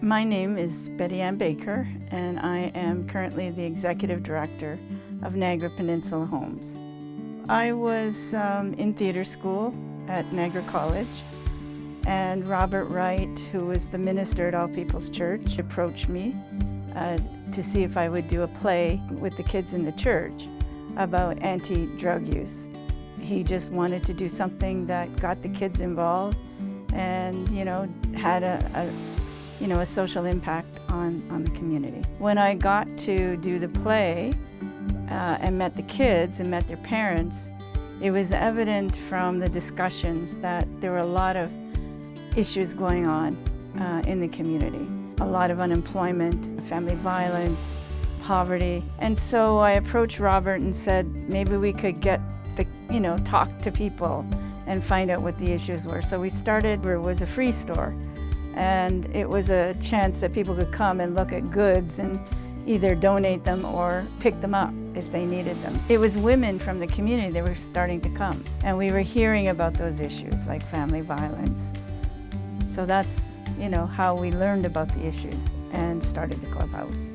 My name is Betty Ann Baker, and I am currently the Executive Director of Niagara Peninsula Homes. I was in theater school at Niagara College, and Robert Wright, who was the minister at All People's Church, approached me to see if I would do a play with the kids in the church about anti-drug use. He just wanted to do something that got the kids involved and, had a social impact on the community. When I got to do the play and met the kids and met their parents, it was evident from the discussions that there were a lot of issues going on in the community. A lot of unemployment, family violence, poverty. And so I approached Robert and said, maybe we could talk to people and find out what the issues were. So we started, it was a free store. And it was a chance that people could come and look at goods and either donate them or pick them up if they needed them. It was women from the community that were starting to come. And we were hearing about those issues like family violence. So that's, how we learned about the issues and started the clubhouse.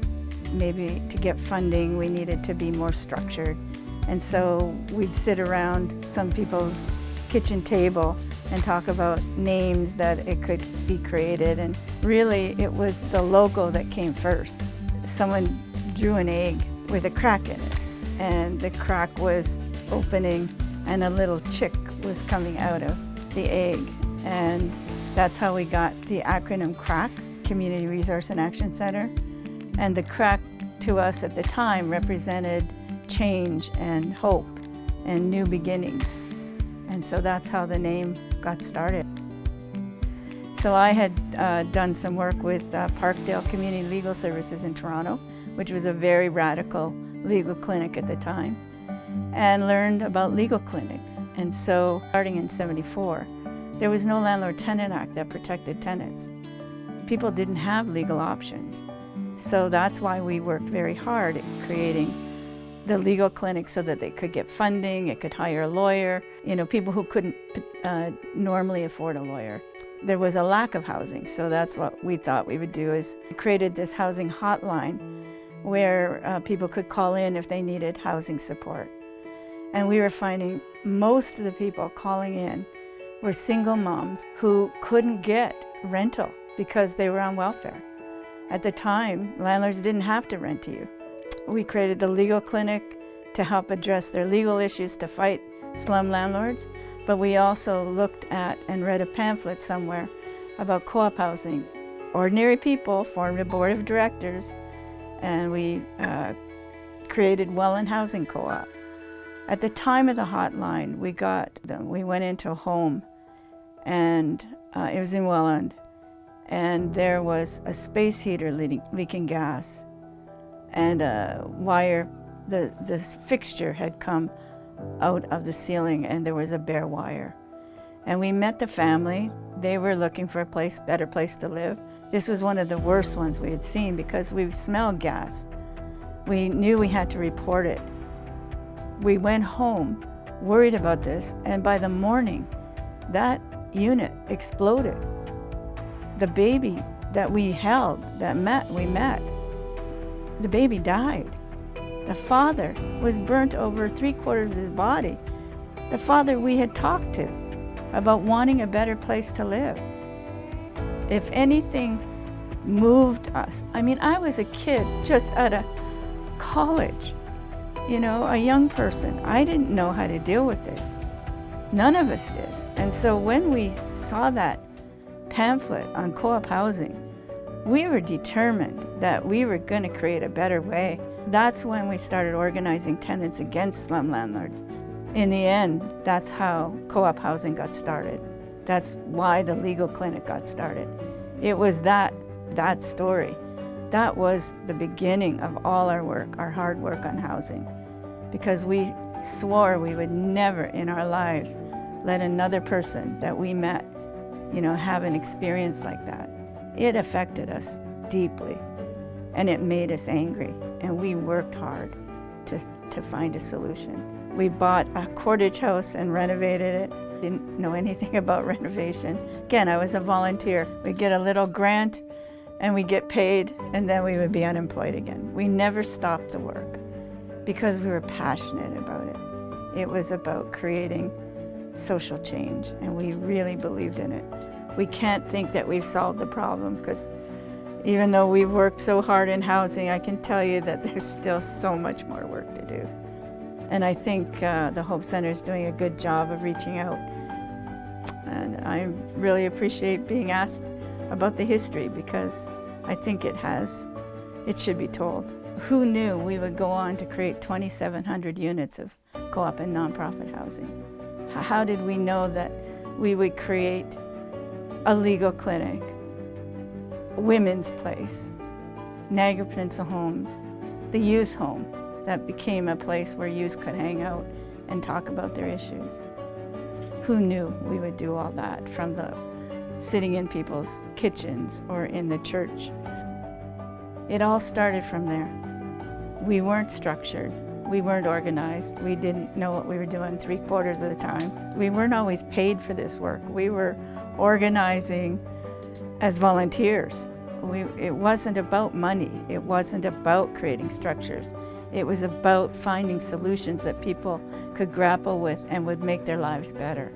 Maybe to get funding, we needed to be more structured. And so we'd sit around some people's kitchen table and talk about names that it could be created. And really, it was the logo that came first. Someone drew an egg with a crack in it, and the crack was opening, and a little chick was coming out of the egg. And that's how we got the acronym CRACK, Community Resource and Action Center. And the crack to us at the time represented change and hope and new beginnings. And so that's how the name got started. So I had done some work with Parkdale Community Legal Services in Toronto, which was a very radical legal clinic at the time, and learned about legal clinics. And so starting in '74, there was no Landlord-Tenant Act that protected tenants. People didn't have legal options. So that's why we worked very hard at creating the legal clinic so that they could get funding, it could hire a lawyer, people who couldn't normally afford a lawyer. There was a lack of housing, so that's what we thought we would do is we created this housing hotline where people could call in if they needed housing support. And we were finding most of the people calling in were single moms who couldn't get rental because they were on welfare. At the time, landlords didn't have to rent to you. We created the legal clinic to help address their legal issues to fight slum landlords, but we also looked at and read a pamphlet somewhere about co-op housing. Ordinary people formed a board of directors, and we created Welland Housing Co-op. At the time of the hotline, we went into a home, and it was in Welland, and there was a space heater leaking gas. And a wire, this fixture had come out of the ceiling, and there was a bare wire. And we met the family. They were looking for a better place to live. This was one of the worst ones we had seen because we smelled gas. We knew we had to report it. We went home worried about this, and by the morning, that unit exploded. The baby that we held, we met, the baby died. The father was burnt over 3/4 of his body. The father we had talked to about wanting a better place to live. If anything moved us, I was a kid just out of college, a young person. I didn't know how to deal with this. None of us did. And so when we saw that pamphlet on co-op housing, we were determined that we were going to create a better way. That's when we started organizing tenants against slum landlords. In the end, that's how co-op housing got started. That's why the legal clinic got started. It was that story. That was the beginning of all our work, our hard work on housing, because we swore we would never in our lives let another person that we met, have an experience like that. It affected us deeply, and it made us angry, and we worked hard to find a solution. We bought a cottage house and renovated it. Didn't know anything about renovation. Again, I was a volunteer. We'd get a little grant, and we'd get paid, and then we would be unemployed again. We never stopped the work because we were passionate about it. It was about creating social change, and we really believed in it. We can't think that we've solved the problem, because even though we've worked so hard in housing, I can tell you that there's still so much more work to do. And I think the Hope Center is doing a good job of reaching out. And I really appreciate being asked about the history, because I think it should be told. Who knew we would go on to create 2,700 units of co-op and nonprofit housing? How did we know that we would create a legal clinic, women's place, Niagara Peninsula Homes, the youth home that became a place where youth could hang out and talk about their issues? Who knew we would do all that, from the sitting in people's kitchens or in the church? It all started from there. We weren't structured. We weren't organized. We didn't know what we were doing 3/4 of the time. We weren't always paid for this work. We were organizing as volunteers. It wasn't about money. It wasn't about creating structures. It was about finding solutions that people could grapple with and would make their lives better.